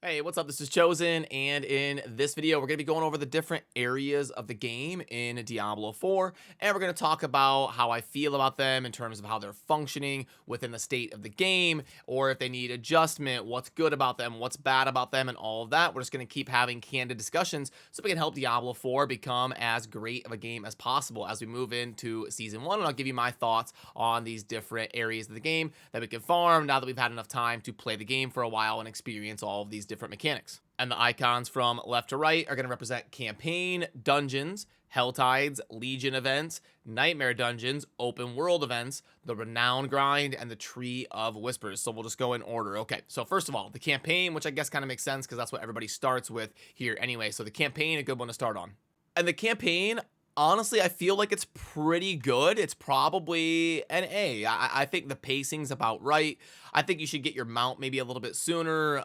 Hey, what's up? This is Chosen, and in this video, we're going to be going over the different areas of the game in Diablo 4, and we're going to talk about how I feel about them in terms of how they're functioning within the state of the game, or if they need adjustment, what's good about them, what's bad about them, and all of that. We're just going to keep having candid discussions so we can help Diablo 4 become as great of a game as possible as we move into Season 1, and I'll give you my thoughts on these different areas of the game that we can farm now that we've had enough time to play the game for a while and experience all of these different mechanics. And the icons from left to right are going to represent campaign, dungeons, Helltides, Legion events, Nightmare dungeons, open world events, the Renown grind, and the Tree of Whispers. So we'll just go in order. Okay, so first of all, the campaign, which I guess kind of makes sense because that's what everybody starts with here anyway. So the campaign, a good one to start on. And the campaign, honestly, I feel like it's pretty good. It's probably an A. I think the pacing's about right. I think you should get your mount maybe a little bit sooner.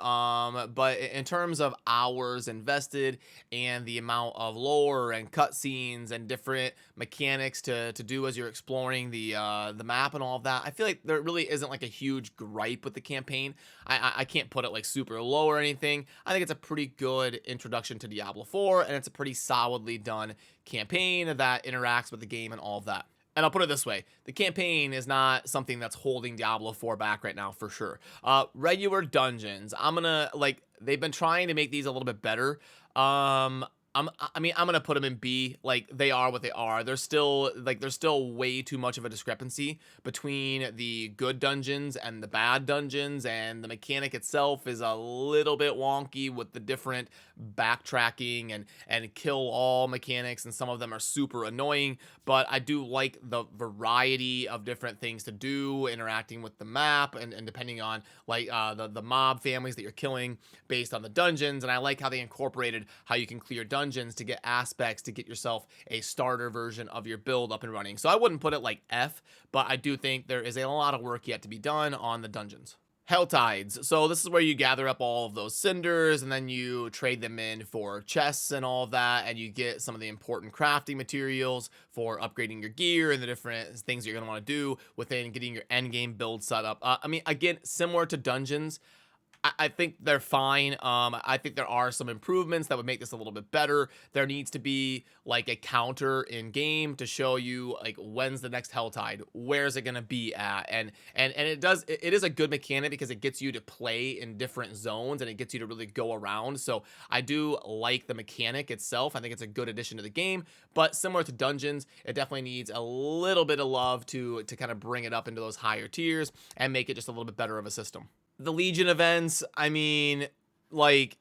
But in terms of hours invested and the amount of lore and cutscenes and different mechanics to do as you're exploring the map and all of that, I feel like there really isn't like a huge gripe with the campaign. I can't put it like super low or anything. I think it's a pretty good introduction to Diablo 4, and it's a pretty solidly done campaign that interacts with the game and all of that. And I'll put it this way, the campaign is not something that's holding Diablo 4 back right now for sure. Regular dungeons, I'm gonna like they've been trying to make these a little bit better. I'm gonna put them in B. Like, they are what they are. There's still way too much of a discrepancy between the good dungeons and the bad dungeons, and the mechanic itself is a little bit wonky with the different backtracking and kill all mechanics, and some of them are super annoying. But I do like the variety of different things to do interacting with the map, and depending on like the mob families that you're killing based on the dungeons. And I like how they incorporated how you can clear dungeons to get aspects to get yourself a starter version of your build up and running. So I wouldn't put it like F, but I do think there is a lot of work yet to be done on the dungeons. Helltides. So this is where you gather up all of those cinders and then you trade them in for chests and all of that, and you get some of the important crafting materials for upgrading your gear and the different things you're going to want to do within getting your end game build set up. I mean, again, similar to dungeons, I think they're fine. I think there are some improvements that would make this a little bit better. There needs to be like a counter in game to show you like when's the next Helltide, where's it gonna be at, and it is a good mechanic because it gets you to play in different zones and it gets you to really go around. So I do like the mechanic itself. I think it's a good addition to the game, but similar to dungeons, it definitely needs a little bit of love to kind of bring it up into those higher tiers and make it just a little bit better of a system. The Legion events, I mean, like,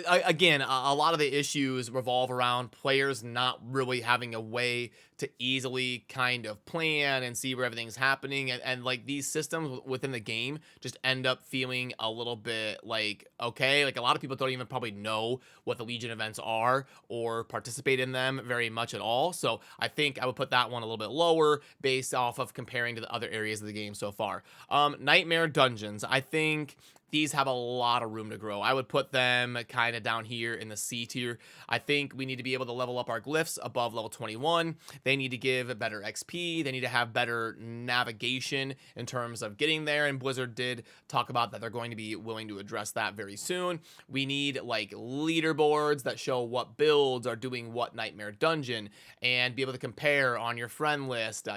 again, a lot of the issues revolve around players not really having a way to easily kind of plan and see where everything's happening. And like these systems within the game just end up feeling a little bit like, okay, like a lot of people don't even probably know what the Legion events are or participate in them very much at all. So I think I would put that one a little bit lower based off of comparing to the other areas of the game so far. Nightmare dungeons, I think these have a lot of room to grow. I would put them kind of down here in the C tier. I think we need to be able to level up our glyphs above level 21. They need to give better XP. They need to have better navigation in terms of getting there. And Blizzard did talk about that they're going to be willing to address that very soon. We need like leaderboards that show what builds are doing what nightmare dungeon and be able to compare on your friend list.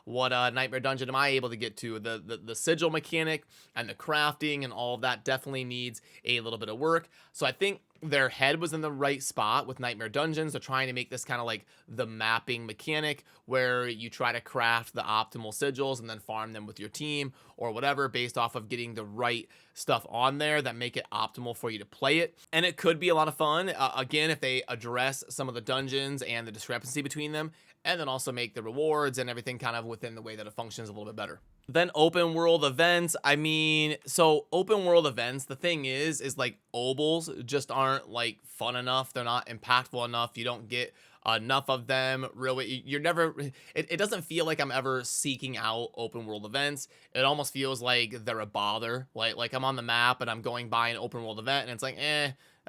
What nightmare dungeon am I able to get to? The sigil mechanic and the crafting and all of that definitely needs a little bit of work. So I think their head was in the right spot with Nightmare Dungeons. They're trying to make this kind of like the mapping mechanic where you try to craft the optimal sigils and then farm them with your team or whatever based off of getting the right stuff on there that make it optimal for you to play it. And it could be a lot of fun, again, if they address some of the dungeons and the discrepancy between them, and then also make the rewards and everything kind of within the way that it functions a little bit better. Then open world events. I mean, so open world events, the thing is like obols just aren't like fun enough. They're not impactful enough. You don't get enough of them really. You're never, it doesn't feel like I'm ever seeking out open world events. It almost feels like they're a bother. Like I'm on the map and I'm going by an open world event and it's like,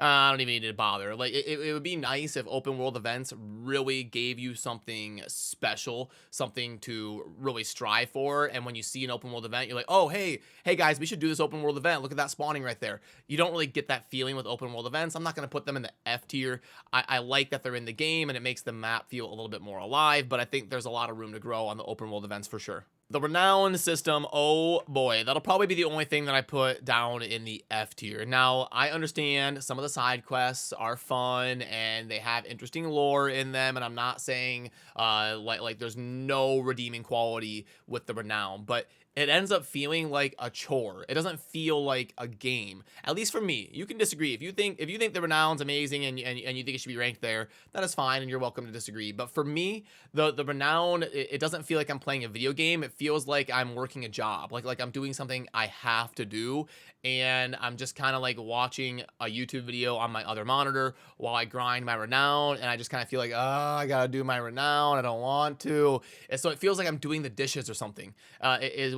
I don't even need to bother. Like it would be nice if open world events really gave you something special, something to really strive for. And when you see an open world event, you're like, oh, hey guys, we should do this open world event. Look at that spawning right there. You don't really get that feeling with open world events. I'm not going to put them in the F tier. I like that they're in the game and it makes the map feel a little bit more alive, but I think there's a lot of room to grow on the open world events for sure. The renown system, oh boy, that'll probably be the only thing that I put down in the F tier. Now, I understand some of the side quests are fun and they have interesting lore in them, and I'm not saying like there's no redeeming quality with the renown, but it ends up feeling like a chore. It doesn't feel like a game. At least for me. You can disagree. If you think the renown's amazing and you think it should be ranked there, that is fine and you're welcome to disagree. But for me, the renown, it doesn't feel like I'm playing a video game. It feels like I'm working a job. Like I'm doing something I have to do, and I'm just kind of like watching a YouTube video on my other monitor while I grind my renown, and I just kind of feel like, oh, I gotta do my renown. I don't want to. And so it feels like I'm doing the dishes or something.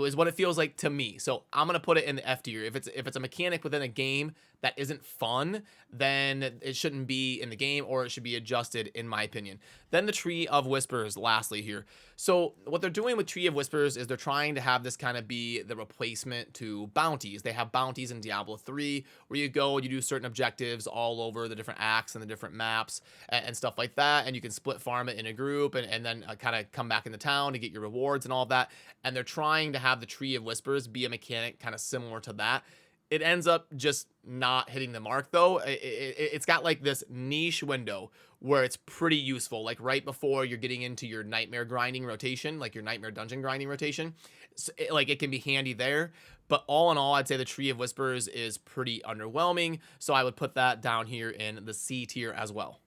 Is what it feels like to me. So I'm gonna put it in the F tier. If it's a mechanic within a game that isn't fun, then it shouldn't be in the game, or it should be adjusted, in my opinion. Then the Tree of Whispers, lastly here. So what they're doing with Tree of Whispers is they're trying to have this kind of be the replacement to bounties. They have bounties in Diablo 3 where you go and you do certain objectives all over the different acts and the different maps and stuff like that, and you can split farm it in a group and then kind of come back into town to get your rewards and all of that. And they're trying to have the Tree of Whispers be a mechanic kind of similar to that. It ends up just not hitting the mark though. It's got like this niche window where it's pretty useful, like right before you're getting into your nightmare grinding rotation, like your nightmare dungeon grinding rotation. So like it can be handy there. But all in all, I'd say the Tree of Whispers is pretty underwhelming. So I would put that down here in the C tier as well.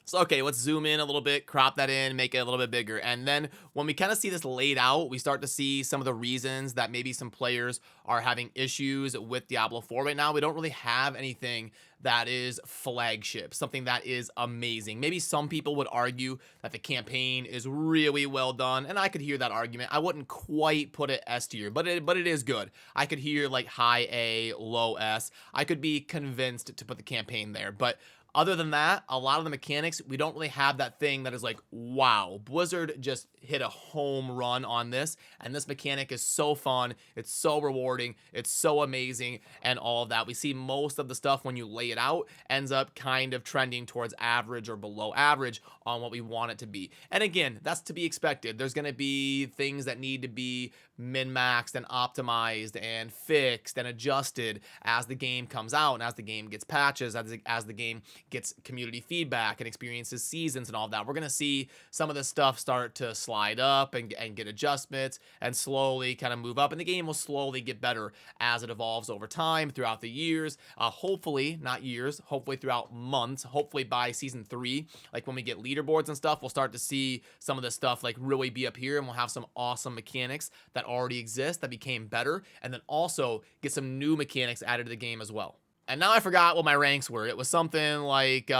So, okay, let's zoom in a little bit, crop that in, make it a little bit bigger. And then when we kind of see this laid out, we start to see some of the reasons that maybe some players are having issues with Diablo 4 right now. We don't really have anything that is flagship, something that is amazing. Maybe some people would argue that the campaign is really well done, and I could hear that argument. I wouldn't quite put it S tier, but it is good. I could hear like high A, low S. I could be convinced to put the campaign there, but other than that, a lot of the mechanics, we don't really have that thing that is like, wow, Blizzard just hit a home run on this, and this mechanic is so fun, it's so rewarding, it's so amazing, and all of that. We see most of the stuff when you lay it out ends up kind of trending towards average or below average on what we want it to be. And again, that's to be expected. There's going to be things that need to be min-maxed and optimized and fixed and adjusted as the game comes out and as the game gets patches, as the game gets community feedback and experiences seasons and all of that. We're going to see some of this stuff start to slide up and get adjustments and slowly kind of move up, and the game will slowly get better as it evolves over time throughout the years, hopefully not years, hopefully throughout months, hopefully by season 3, like when we get leaderboards and stuff, we'll start to see some of this stuff like really be up here, and we'll have some awesome mechanics that already exist that became better, and then also get some new mechanics added to the game as well. And now I forgot what my ranks were. It was something like this,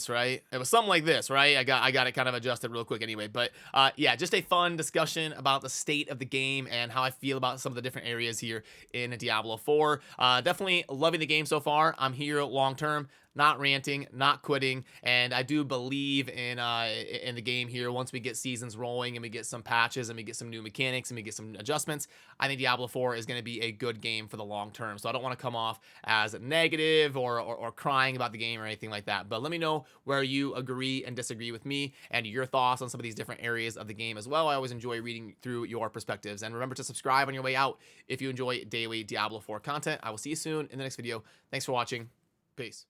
right? It was something like this, right? I got it kind of adjusted real quick anyway. But yeah, just a fun discussion about the state of the game and how I feel about some of the different areas here in Diablo 4. Definitely loving the game so far. I'm here long term. Not ranting, not quitting, and I do believe in the game here. Once we get seasons rolling and we get some patches and we get some new mechanics and we get some adjustments, I think Diablo 4 is going to be a good game for the long term. So I don't want to come off as negative or crying about the game or anything like that. But let me know where you agree and disagree with me and your thoughts on some of these different areas of the game as well. I always enjoy reading through your perspectives. And remember to subscribe on your way out if you enjoy daily Diablo 4 content. I will see you soon in the next video. Thanks for watching. Peace.